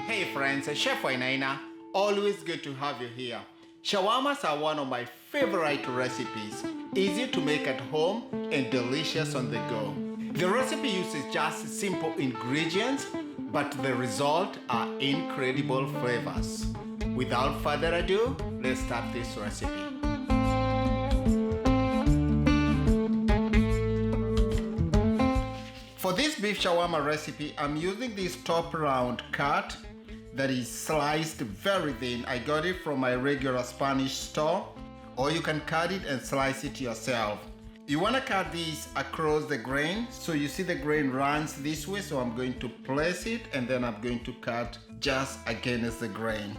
Hey friends, Chef Wainaina. Always good to have you here. Shawarmas are one of my favorite recipes. Easy to make at home and delicious on the go. The recipe uses just simple ingredients, but the result are incredible flavors. Without further ado, let's start this recipe. For this beef shawarma recipe, I'm using this top round cut that is sliced very thin. I got it from my regular Spanish store, or you can cut it and slice it yourself. You want to cut this across the grain, so you see the grain runs this way, so I'm going to place it and then I'm going to cut just against the grain.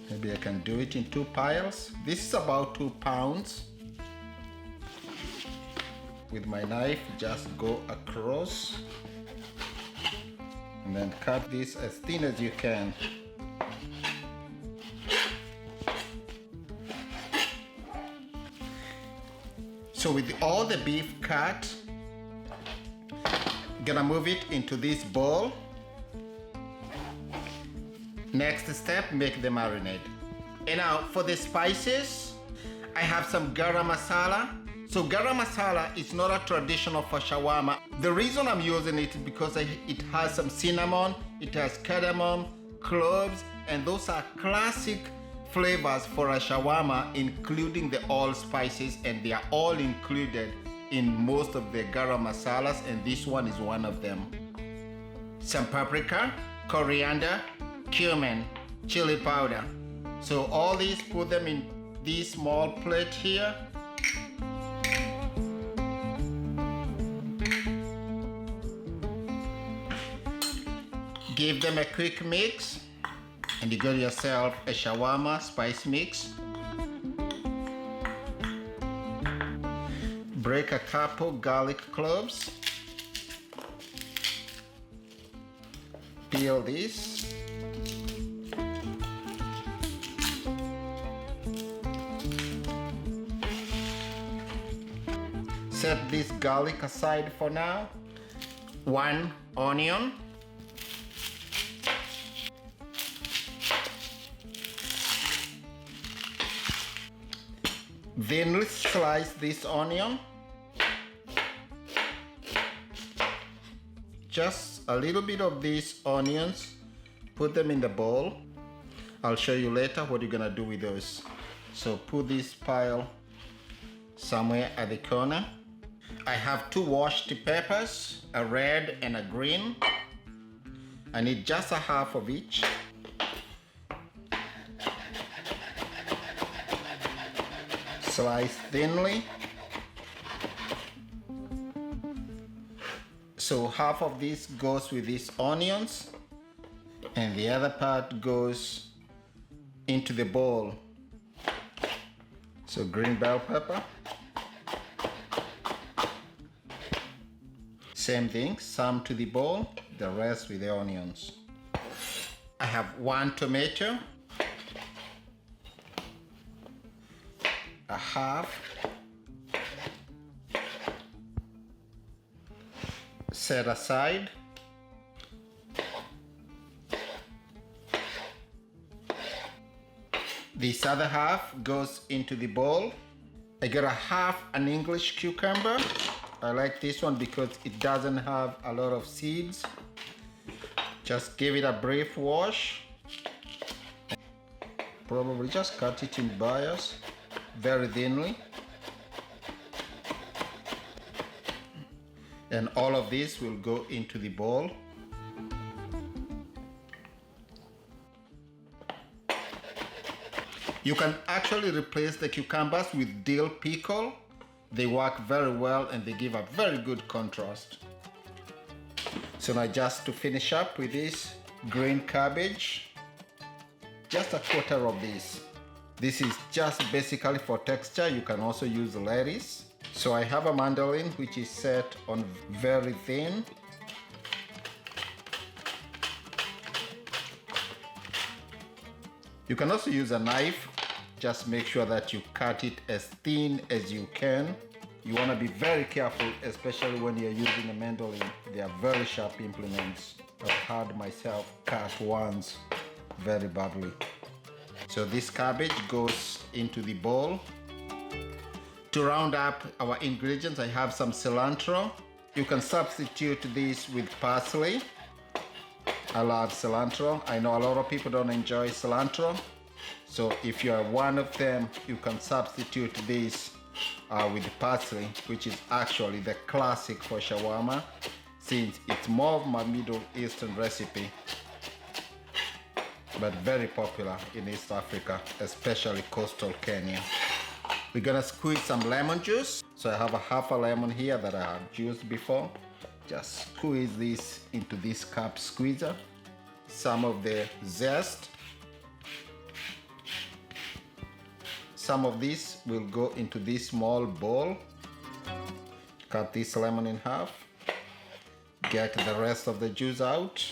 Maybe I can do it in 2 piles. This is about 2 pounds. With my knife, just go across and then cut this as thin as you can. So with all the beef cut, gonna move it into this bowl. Next step, make the marinade. And now for the spices, I have some garam masala. So garam masala is not a traditional for shawarma. The reason I'm using it is because it has some cinnamon, it has cardamom, cloves, and those are classic flavors for a shawarma, including the allspices, and they are all included in most of the garam masalas, and this one is one of them. Some paprika, coriander, cumin, chili powder. So all these, put them in this small plate here. Give them a quick mix and you got yourself a shawarma spice mix. Break a couple garlic cloves. Peel this. Set this garlic aside for now. 1 onion. Then let's slice this onion. Just a little bit of these onions. Put them in the bowl. I'll show you later what you're gonna do with those. So put this pile somewhere at the corner. I have 2 washed peppers, a red and a green. I need just a half of each. Slice thinly. So half of this goes with these onions and the other part goes into the bowl. So green bell pepper. Same thing, some to the bowl, the rest with the onions. I have 1 tomato, a half, set aside. This other half goes into the bowl. I got a half an English cucumber. I like this one because it doesn't have a lot of seeds. Just give it a brief wash. Probably just cut it in bias, very thinly. And all of this will go into the bowl. You can actually replace the cucumbers with dill pickle. They work very well and they give a very good contrast. So now just to finish up with this green cabbage, just a quarter of this. This is just basically for texture. You can also use lettuce. So I have a mandolin which is set on very thin. You can also use a knife. Just make sure that you cut it as thin as you can. You want to be very careful, especially when you're using a mandolin. They are very sharp implements. I've had myself cut once, very badly. So this cabbage goes into the bowl. To round up our ingredients, I have some cilantro. You can substitute this with parsley. I love cilantro. I know a lot of people don't enjoy cilantro. So if you are one of them, you can substitute this with parsley, which is actually the classic for shawarma, since it's more of my Middle Eastern recipe, but very popular in East Africa, especially coastal Kenya. We're gonna squeeze some lemon juice. So I have a half a lemon here that I have juiced before. Just squeeze this into this cup squeezer. Some of the zest. Some of this will go into this small bowl. Cut this lemon in half. Get the rest of the juice out.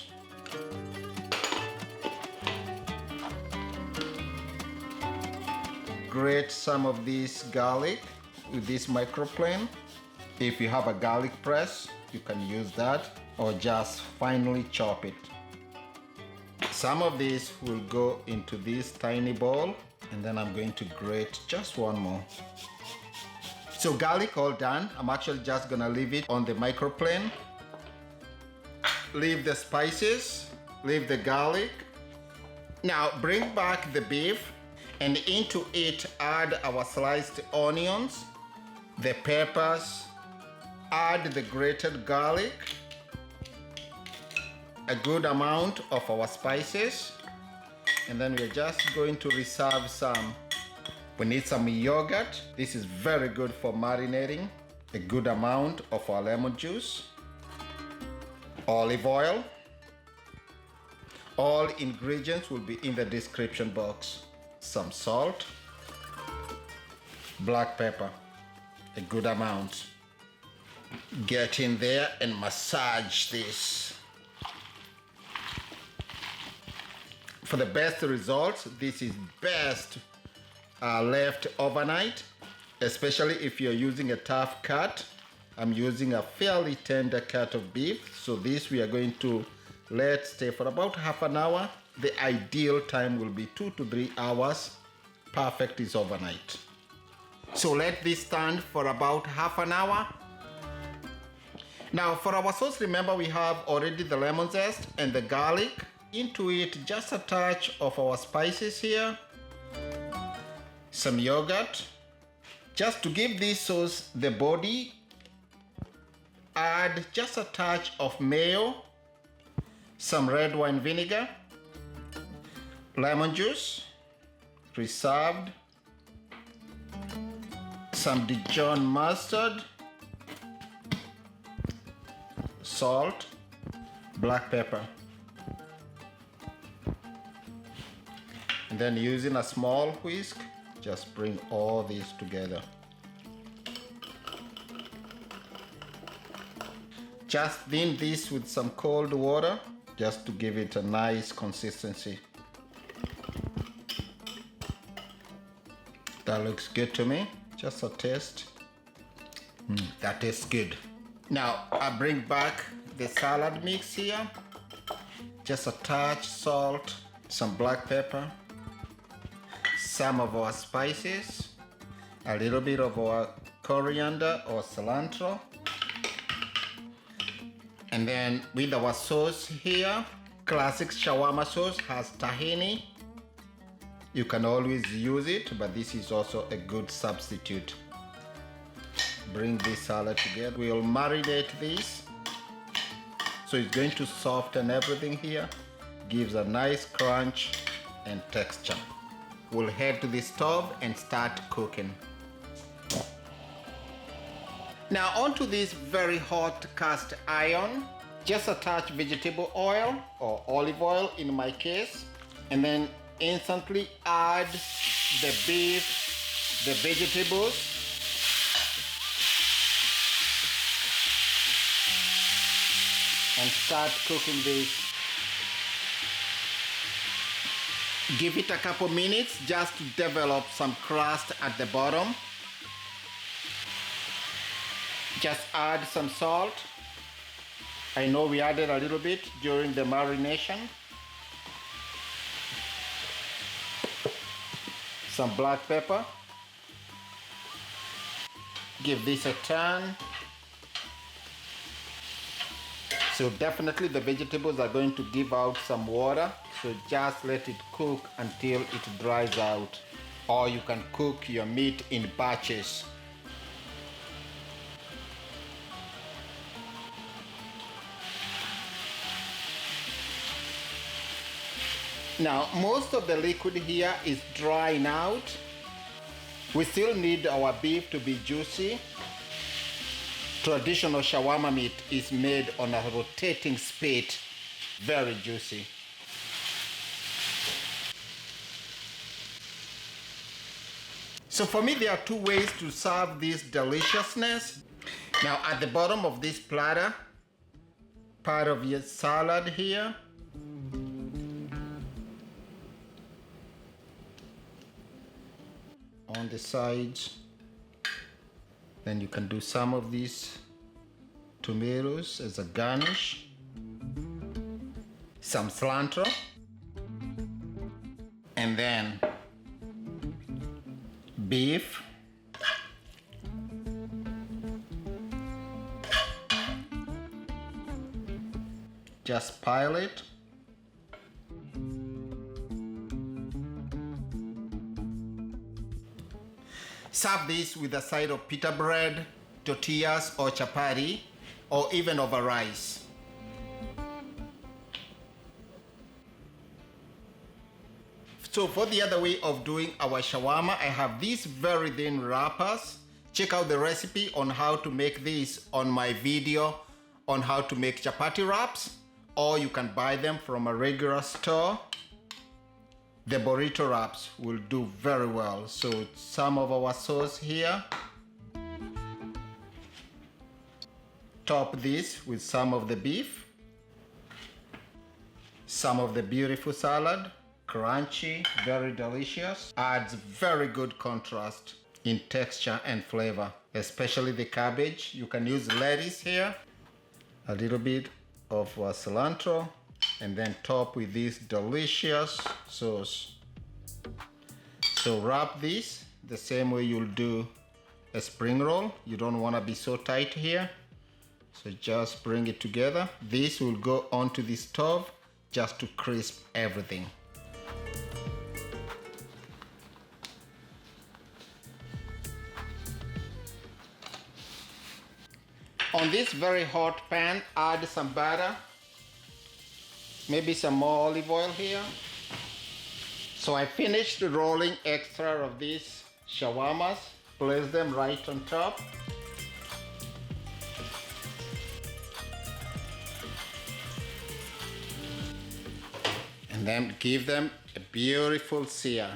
Grate some of this garlic with this microplane. If you have a garlic press, you can use that, or just finely chop it. Some of this will go into this tiny bowl, and then I'm going to grate just one more. So garlic all done. I'm actually just gonna leave it on the microplane. Leave the spices, leave the garlic. Now bring back the beef, and into it add our sliced onions, the peppers, add the grated garlic, a good amount of our spices, and then we're just going to reserve some. We need some yogurt. This is very good for marinating. A good amount of our lemon juice, olive oil. All ingredients will be in the description box. Some salt, black pepper, a good amount. Get in there and massage this. For the best results, this is best left overnight, especially if you're using a tough cut. I'm using a fairly tender cut of beef, so this we are going to let stay for about half an hour. The ideal time will be 2 to 3 hours. Perfect is overnight. So let this stand for about half an hour. Now for our sauce, remember we have already the lemon zest and the garlic. Into it, just a touch of our spices here. Some yogurt. Just to give this sauce the body, add just a touch of mayo, some red wine vinegar, lemon juice, reserved, some Dijon mustard, salt, black pepper. And then using a small whisk, just bring all these together. Just thin this with some cold water, just to give it a nice consistency. That looks good to me. Just a taste. That tastes good. Now I bring back the salad mix here. Just a touch salt, some black pepper, some of our spices, a little bit of our coriander or cilantro. And then with our sauce here, classic shawarma sauce has tahini. You can always use it, but this is also a good substitute. Bring this salad together. We'll marinate this. So it's going to soften everything here. Gives a nice crunch and texture. We'll head to the stove and start cooking. Now onto this very hot cast iron, just a touch vegetable oil or olive oil in my case, and then instantly add the beef, the vegetables, and start cooking this. Give it a couple minutes just to develop some crust at the bottom. Just add some salt, I know we added a little bit during the marination. Some black pepper. Give this a turn. So definitely the vegetables are going to give out some water. So just let it cook until it dries out. Or you can cook your meat in batches. Now, most of the liquid here is drying out. We still need our beef to be juicy. Traditional shawarma meat is made on a rotating spit. Very juicy. So for me, there are two ways to serve this deliciousness. Now, at the bottom of this platter, part of your salad here. On the sides, then you can do some of these tomatoes as a garnish, some cilantro, and then beef, just pile it. Serve this with a side of pita bread, tortillas or chapati, or even over rice. So for the other way of doing our shawarma, I have these very thin wrappers. Check out the recipe on how to make this on my video on how to make chapati wraps, or you can buy them from a regular store. The burrito wraps will do very well. So some of our sauce here. Top this with some of the beef. Some of the beautiful salad. Crunchy, very delicious. Adds very good contrast in texture and flavor, especially the cabbage. You can use lettuce here. A little bit of cilantro. And then top with this delicious sauce. So wrap this the same way you'll do a spring roll. You don't want to be so tight here. So just bring it together. This will go onto the stove just to crisp everything. On this very hot pan, add some butter. Maybe some more olive oil here. So I finished rolling extra of these shawarmas. Place them right on top. And then give them a beautiful sear.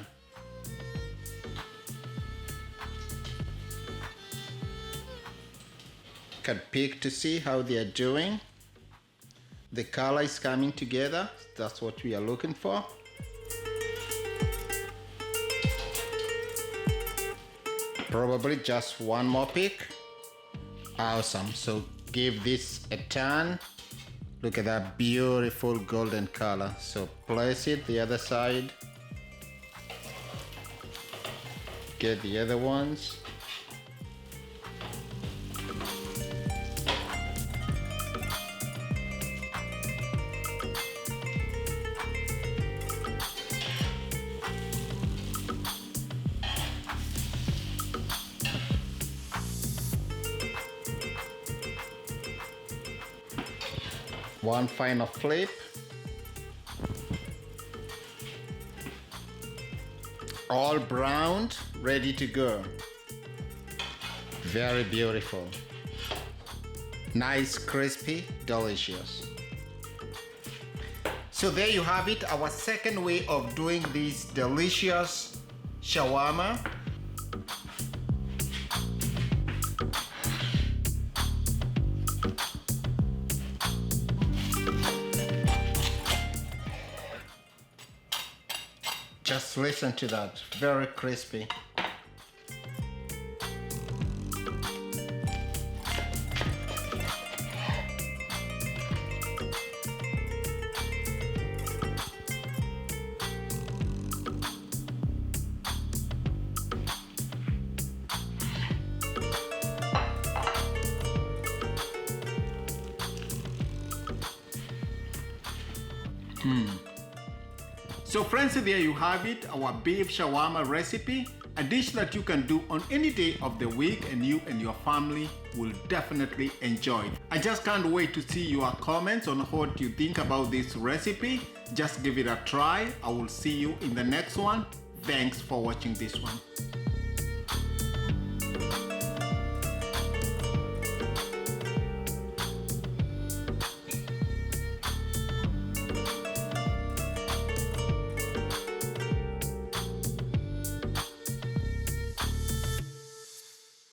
You can peek to see how they are doing. The color is coming together. That's what we are looking for. Probably just one more peek. Awesome. So give this a turn. Look at that beautiful golden color. So place it the other side. Get the other ones. One final flip. All browned, ready to go. Very beautiful. Nice, crispy, delicious. So there you have it, our second way of doing this delicious shawarma. Just listen to that, very crispy. So friends, there you have it, our beef shawarma recipe, a dish that you can do on any day of the week and you and your family will definitely enjoy it. I just can't wait to see your comments on what you think about this recipe. Just give it a try. I will see you in the next one. Thanks for watching this one.